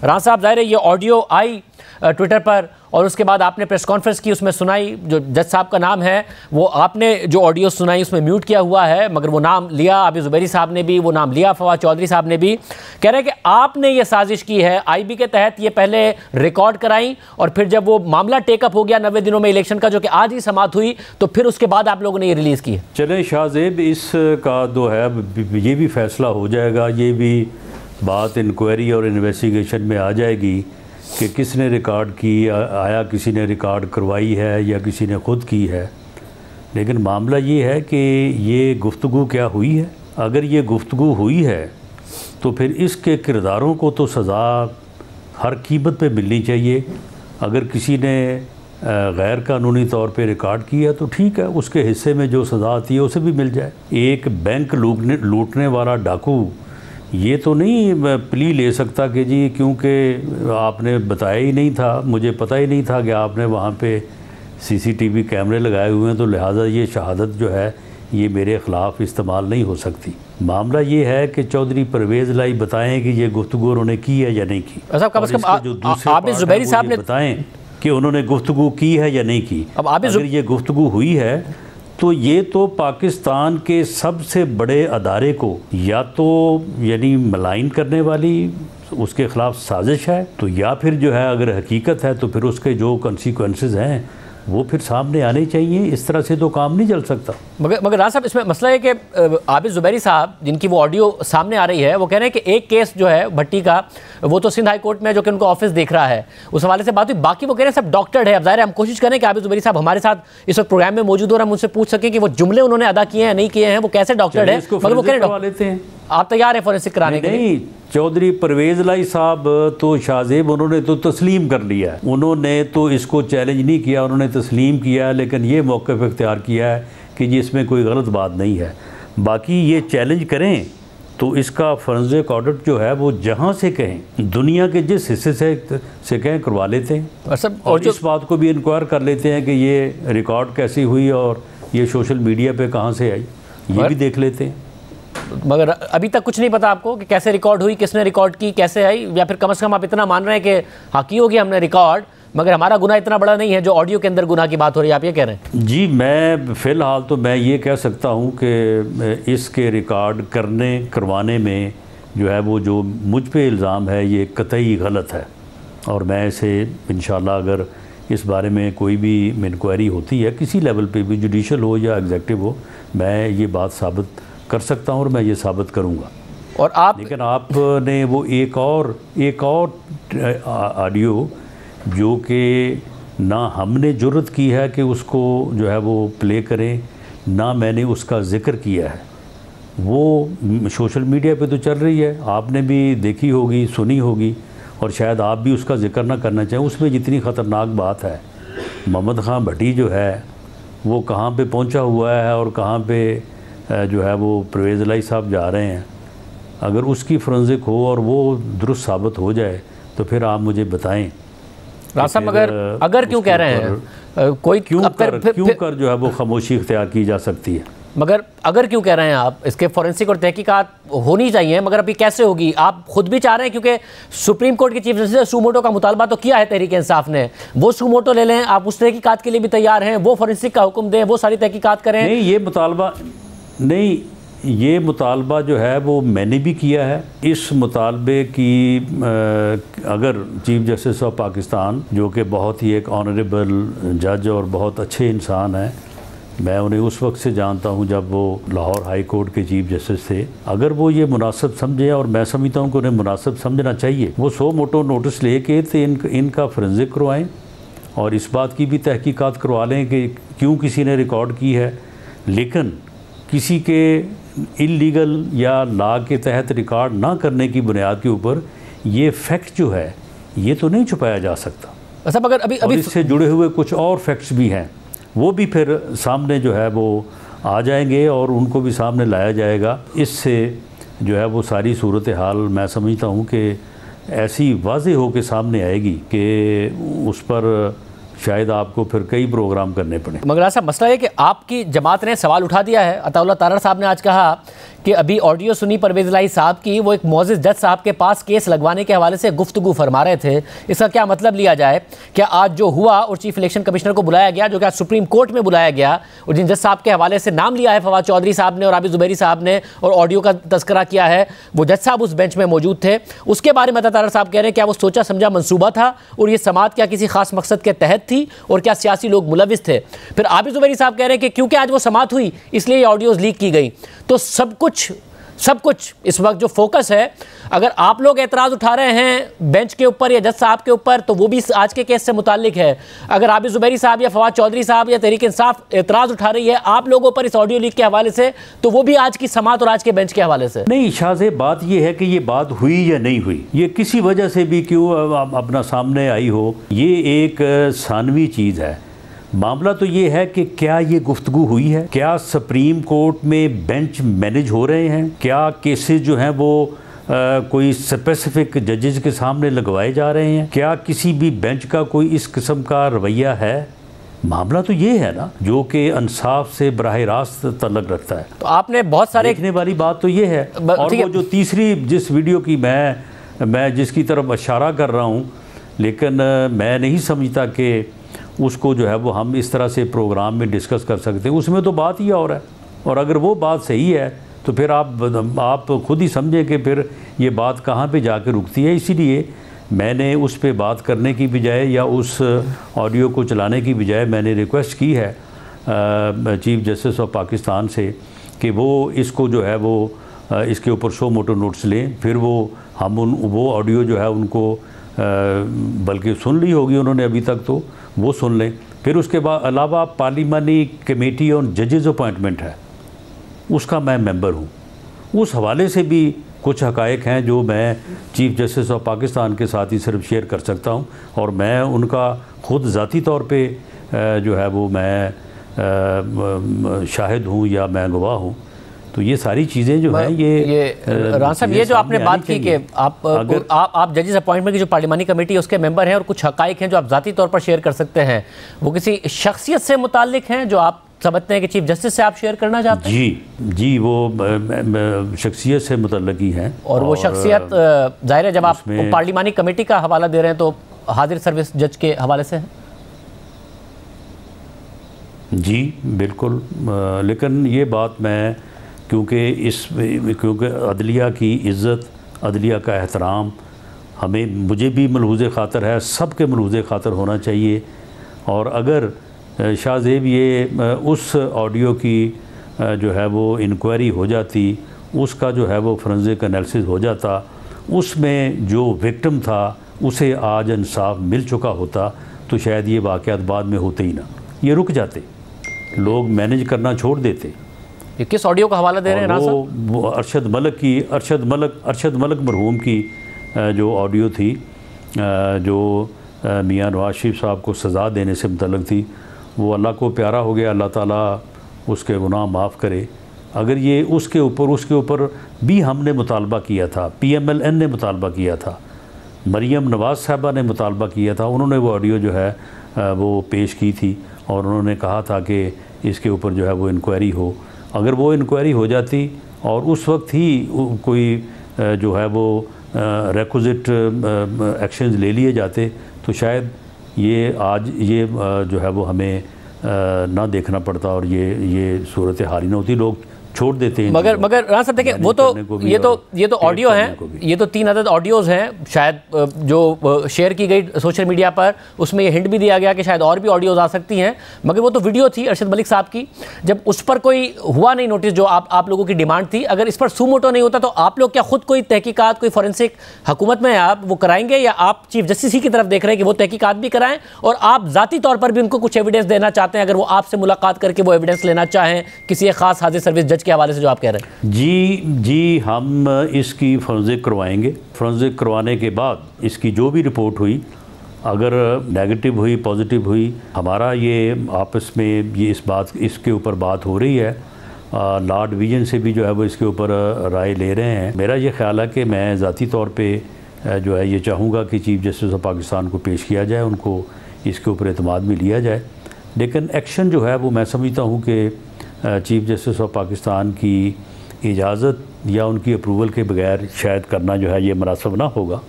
राना साहब, ज़ाहिर है ये ऑडियो आई ट्विटर पर और उसके बाद आपने प्रेस कॉन्फ्रेंस की, उसमें सुनाई, जो जज साहब का नाम है वो आपने जो ऑडियो सुनाई उसमें म्यूट किया हुआ है, मगर वो नाम लिया आबिद ज़ुबैरी साहब ने भी, वो नाम लिया फवाद चौधरी साहब ने भी। कह रहे हैं कि आपने ये साजिश की है, आईबी के तहत ये पहले रिकॉर्ड कराई और फिर जब वो मामला टेकअप हो गया 90 दिनों में इलेक्शन का, जो कि आज ही समाप्त हुई, तो फिर उसके बाद आप लोगों ने ये रिलीज़ की है। चले शाहजेब, इसका जो है ये भी फैसला हो जाएगा, ये भी बात इंक्वायरी और इन्वेस्टिगेशन में आ जाएगी कि किसने रिकॉर्ड की, आया किसी ने रिकॉर्ड करवाई है या किसी ने ख़ुद की है। लेकिन मामला ये है कि ये गुफ्तगू क्या हुई है। अगर ये गुफ्तगू हुई है तो फिर इसके किरदारों को तो सज़ा हर कीमत पे मिलनी चाहिए। अगर किसी ने गैर कानूनी तौर पे रिकॉर्ड किया तो ठीक है, उसके हिस्से में जो सज़ा आती है उसे भी मिल जाए। एक बैंक लूटने वाला डाकू ये तो नहीं प्ली ले सकता कि जी क्योंकि आपने बताया ही नहीं था, मुझे पता ही नहीं था कि आपने वहाँ पे सीसीटीवी कैमरे लगाए हुए हैं, तो लिहाजा ये शहादत जो है ये मेरे ख़िलाफ़ इस्तेमाल नहीं हो सकती। मामला ये है कि चौधरी परवेज़ लाई बताएं कि ये गुफ्तगू उन्होंने की है या नहीं की। आबिद ज़ुबैरी साहब ने बताएं कि उन्होंने गुफ्तगू की है या नहीं की। अब अगर ये गुफ्तगू हुई है तो ये तो पाकिस्तान के सबसे बड़े अदारे को या तो यानी मलाइन करने वाली उसके ख़िलाफ़ साजिश है, तो या फिर जो है अगर हकीकत है तो फिर उसके जो कॉन्सिक्वेंसेस हैं वो फिर सामने आने चाहिए। इस तरह से तो काम नहीं चल सकता। मगर राना साहब, इसमें मसला है कि आबिद ज़ुबैरी साहब जिनकी वो ऑडियो सामने आ रही है वो कह रहे हैं कि एक केस जो है भट्टी का वो तो सिंध हाई कोर्ट में जो कि उनको ऑफिस देख रहा है, उस हवाले से बात हुई। बाकी वो कह रहे हैं सब डॉक्टर्ड है। अब ज़ाहिर है हम कोशिश करें कि आबिद ज़ुबैरी साहब हमारे साथ इस वक्त प्रोग्राम में मौजूद हो और हम उनसे पूछ सकें कि वो जुमले उन्होंने अदा किए हैं नहीं किए हैं, वो कैसे डॉक्टर्ड है। मगर वो कह रहे हैं आप तैयार है फॉरेंसिक कराने के लिए? नहीं, चौधरी परवेज़ लाई साहब तो शाहजेब उन्होंने तो तस्लीम कर लिया है, उन्होंने तो इसको चैलेंज नहीं किया, उन्होंने तस्लीम किया, लेकिन ये मौक़िफ़ इख्तियार किया है कि जी इसमें कोई गलत बात नहीं है। बाकी ये चैलेंज करें तो इसका फॉरेंसिक ऑडिट जो है वो जहाँ से कहें, दुनिया के जिस हिस्से से कहें करवा लेते हैं और इस बात को भी इंक्वायर कर लेते हैं कि ये रिकॉर्ड कैसी हुई और ये सोशल मीडिया पे कहाँ से आई, ये भी देख लेते हैं। मगर अभी तक कुछ नहीं पता आपको कि कैसे रिकॉर्ड हुई, किसने रिकॉर्ड की, कैसे आई, या फिर कम से कम आप इतना मान रहे हैं कि हाँ की होगी हमने रिकॉर्ड, मगर हमारा गुनाह इतना बड़ा नहीं है जो ऑडियो के अंदर गुनाह की बात हो रही है, आप ये कह रहे हैं? जी, मैं फ़िलहाल तो मैं ये कह सकता हूँ कि इसके रिकॉर्ड करवाने में जो है वो जो मुझ पे इल्ज़ाम है ये कतई गलत है और मैं इसे इंशाल्लाह अगर इस बारे में कोई भी इंक्वायरी होती है किसी लेवल पे भी, जुडिशल हो या एग्जेक्टिव हो, मैं ये बात साबित कर सकता हूँ और मैं ये साबित करूँगा। और आप लेकिन आपने वो एक और ऑडियो जो कि ना हमने जुर्रत की है कि उसको जो है वो प्ले करें, ना मैंने उसका ज़िक्र किया है, वो सोशल मीडिया पे तो चल रही है, आपने भी देखी होगी, सुनी होगी और शायद आप भी उसका ज़िक्र ना करना चाहें। उसमें जितनी ख़तरनाक बात है, मोहम्मद ख़ान भट्टी जो है वो कहाँ पे पहुंचा हुआ है और कहाँ पे जो है वो परवेज़ लाई साहब जा रहे हैं, अगर उसकी फोरेंसिक हो और वो दुरुस्त साबित हो जाए तो फिर आप मुझे बताएं। राना साहब, अगर क्यों कह रहे हैं कोई क्यों कर जो है वो खामोशी इख्तियार की जा सकती है? मगर अगर क्यों कह रहे हैं आप, इसके फॉरेंसिक और तहकीकात होनी चाहिए, मगर अभी कैसे होगी? आप खुद भी चाह रहे हैं, क्योंकि सुप्रीम कोर्ट के चीफ जस्टिस सुमोटो का मुतालबा तो किया है तहरीक इंसाफ ने, वो सुमोटो ले लें, आप उस तहकीकात के लिए भी तैयार हैं, वो फॉरेंसिक का हुक्म दें, वो सारी तहकीकात करें? नहीं, ये मुतालबा जो है वो मैंने भी किया है। इस मुतालबे की अगर चीफ जस्टिस ऑफ पाकिस्तान जो कि बहुत ही एक ऑनरेबल जज और बहुत अच्छे इंसान हैं, मैं उन्हें उस वक्त से जानता हूं जब वो लाहौर हाई कोर्ट के चीफ जस्टिस थे, अगर वो ये मुनासिब समझे और मैं समझता हूं कि उन्हें मुनासिब समझना चाहिए, वो सो मोटो नोटिस लेके तो इनका फोरेंसिक करवाएँ और इस बात की भी तहकीकात करवा लें कि क्यों किसी ने रिकॉर्ड की है। लेकिन किसी के इल्लीगल या लॉ के तहत रिकॉर्ड ना करने की बुनियाद के ऊपर ये फैक्ट जो है ये तो नहीं छुपाया जा सकता। अच्छा, मगर अभी इससे जुड़े हुए कुछ और फैक्ट्स भी हैं, वो भी फिर सामने जो है वो आ जाएंगे और उनको भी सामने लाया जाएगा। इससे जो है वो सारी सूरत हाल मैं समझता हूँ कि ऐसी वाज़ेह हो के सामने आएगी कि उस पर शायद आपको फिर कई प्रोग्राम करने पड़े। मगर साहब, मसला है कि आपकी जमात ने सवाल उठा दिया है। अताउल्लाह तारड़ साहब ने आज कहा कि अभी ऑडियो सुनी परवेज़ इलाही साहब की, वो एक मोअज़्ज़िज़ जज साहब के पास केस लगवाने के हवाले से गुफ्तगू फरमा रहे थे। इसका क्या मतलब लिया जाए? क्या आज जो हुआ और चीफ इलेक्शन कमिश्नर को बुलाया गया, जो कि आज सुप्रीम कोर्ट में बुलाया गया, और जिन जज साहब के हवाले से नाम लिया है फवाद चौधरी साहब ने और आबिद ज़ुबैरी साहब ने, और ऑडियो का तस्करा किया है, वो जज साहब उस बेंच में मौजूद थे। उसके बारे में अता साहब कह रहे हैं क्या वो सोचा समझा मंसूबा था और ये समाअत क्या किसी खास मकसद के तहत थी, और क्या सियासी लोग मुलविस थे? फिर आबिद ज़ुबैरी साहब कह रहे हैं कि क्योंकि आज वो समाअत हुई इसलिए ये ऑडियोज़ लीक की गई। तो सब कुछ इस वक्त जो फोकस है, अगर आप लोग एतराज़ उठा रहे हैं बेंच के ऊपर या जज साहब के ऊपर, तो वो भी आज के केस से मुताल्लिक है। अगर आबिद ज़ुबैरी साहब या फवाद चौधरी साहब या तहरीक इंसाफ एतराज़ उठा रही है आप लोगों पर इस ऑडियो लीक के हवाले से, तो वो भी आज की समाअत और आज के बेंच के हवाले से। नहीं शाहज़ेब, बात ये है कि ये बात हुई या नहीं हुई, ये किसी वजह से भी क्यों अपना सामने आई हो, ये एक सानवी चीज़ है। मामला तो ये है कि क्या ये गुफ्तगू हुई है, क्या सुप्रीम कोर्ट में बेंच मैनेज हो रहे हैं, क्या केसेस जो हैं वो कोई स्पेसिफिक जजेस के सामने लगवाए जा रहे हैं, क्या किसी भी बेंच का कोई इस किस्म का रवैया है? मामला तो ये है ना, जो कि इंसाफ से बराह रास्त तल्लुक़ रखता है। तो आपने बहुत सारे देखने वाली बात तो ये है। और वो जो तीसरी जिस वीडियो की मैं जिसकी तरफ इशारा कर रहा हूँ, लेकिन मैं नहीं समझता कि उसको जो है वो हम इस तरह से प्रोग्राम में डिस्कस कर सकते हैं। उसमें तो बात ही और है, और अगर वो बात सही है तो फिर आप खुद ही समझें कि फिर ये बात कहाँ पे जाके रुकती है। इसीलिए मैंने उस पे बात करने की बजाय या उस ऑडियो को चलाने की बजाय मैंने रिक्वेस्ट की है चीफ जस्टिस ऑफ पाकिस्तान से कि वो इसको जो है वो इसके ऊपर सो मोटो नोट्स लें। फिर वो ऑडियो जो है उनको बल्कि सुन ली होगी उन्होंने अभी तक, तो वो सुन लें। फिर उसके बाद अलावा पार्लिमानी कमेटी ऑन जजेस अपॉइंटमेंट है, उसका मैं मेंबर हूँ। उस हवाले से भी कुछ हक़ाइक़ हैं जो मैं चीफ जस्टिस ऑफ पाकिस्तान के साथ ही सिर्फ शेयर कर सकता हूँ, और मैं उनका ख़ुद ज़ाती तौर पे जो है वो मैं शाहिद हूँ या मैं गवाह हूँ। तो ये सारी चीज़ें जो हैं ये राना साहब, ये जो आपने बात की कि आप जजेस अपॉइंटमेंट की जो पार्लिमानी कमेटी है उसके मेंबर हैं, और कुछ हक़ाइक़ हैं जो आप ज़ाती तौर पर शेयर कर सकते हैं, वो किसी शख्सियत से मुताल्लिक हैं जो आप समझते हैं कि चीफ जस्टिस से आप शेयर करना चाहते हैं? जी वो शख्सियत से मुतल्लिक ही हैं। और वो शख्सियत ज़ाहिर है जब आप पार्लिमानी कमेटी का हवाला दे रहे हैं तो हाजिर सर्विस जज के हवाले से है? जी बिल्कुल, लेकिन ये बात मैं क्योंकि अदलिया की इज़्ज़त, अदलिया का एहतराम मुझे भी मलहूज़े ख़ातर है, सब के मलहूज़े ख़ातर होना चाहिए। और अगर शाहज़ेब ये उस ऑडियो की जो है वो इंक्वायरी हो जाती, उसका जो है वो फोरेंसिक एनालिसिस हो जाता, उसमें जो विक्टिम था उसे आज इंसाफ मिल चुका होता, तो शायद ये वाक़यात बाद में होते ही ना, ये रुक जाते, लोग मैनेज करना छोड़ देते। ये किस ऑडियो का हवाला दे रहे हैं राना साहब? वो अरशद मलक मरहूम की जो ऑडियो थी, जो मियाँ नवाज शरीफ साहब को सज़ा देने से मुतल्लिक़ थी, वो अल्लाह को प्यारा हो गया, अल्लाह ताला उसके गुनाह माफ़ करे। अगर ये उसके ऊपर भी हमने मुतालबा किया था, PMLN ने मुतालबा किया था, मरीम नवाज़ साहबा ने मुतालबा किया था, उन्होंने वो ऑडियो जो है वो पेश की थी, और उन्होंने कहा था कि इसके ऊपर जो है वो इंक्वायरी हो। अगर वो इंक्वायरी हो जाती और उस वक्त ही कोई जो है वो रेक्विजिट एक्शंस ले लिए जाते, तो शायद ये आज ये जो है वो हमें ना देखना पड़ता, और ये सूरत हाल ही न होती, लोग छोड़ देते हैं। मगर राना साहब देखिए, वो तो ये तो ऑडियो हैं, ये तो 3 अदद ऑडियोज़ हैं शायद जो शेयर की गई सोशल मीडिया पर, उसमें ये हिंट भी दिया गया कि शायद और भी ऑडियोज़ आ सकती हैं, मगर वो तो वीडियो थी अरशद मलिक साहब की। जब उस पर कोई हुआ नहीं नोटिस, जो आप लोगों की डिमांड थी, अगर इस पर सुमोटो नहीं होता तो आप लोग क्या खुद कोई तहकीकात, कोई फॉरेंसिक हुकूमत में आप वो कराएंगे, या आप चीफ जस्टिस ही की तरफ देख रहे हैं कि वो तहकीकात भी कराएं और आप ज़ाती तौर पर भी उनको कुछ एविडेंस देना चाहते हैं, अगर वो आपसे मुलाकात करके वो एविडेंस लेना चाहें किसी एक खास हाजिर सर्विस जज के हवाले से जो आप कह रहे हैं? जी हम इसकी फोरेंसिक करवाएंगे। फोरेंसिक करवाने के बाद इसकी जो भी रिपोर्ट हुई, अगर नेगेटिव हुई, पॉजिटिव हुई, हमारा ये आपस में ये इसके ऊपर बात हो रही है, लॉ डिवीज़न से भी जो है वो इसके ऊपर राय ले रहे हैं। मेरा ये ख्याल है कि मैं ज़ाती तौर पे जो है ये चाहूँगा कि चीफ जस्टिस ऑफ पाकिस्तान को पेश किया जाए, उनको इसके ऊपर एतमाद में लिया जाए। लेकिन एक्शन जो है वो मैं समझता हूँ कि चीफ जस्टिस ऑफ पाकिस्तान की इजाज़त या उनकी अप्रूवल के बगैर शायद करना जो है ये मुनासिब ना होगा।